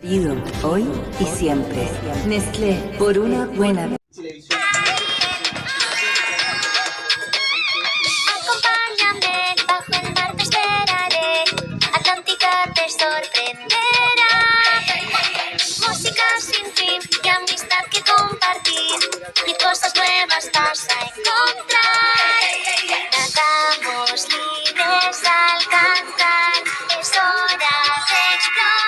Pido hoy y siempre. Nestlé, por una buena vida. Acompáñame, bajo el mar te esperaré. Atlántica te sorprenderá. Música sin fin y amistad que compartir. Y cosas nuevas vas a encontrar. Nadamos libres al cantar. Es hora de explorar.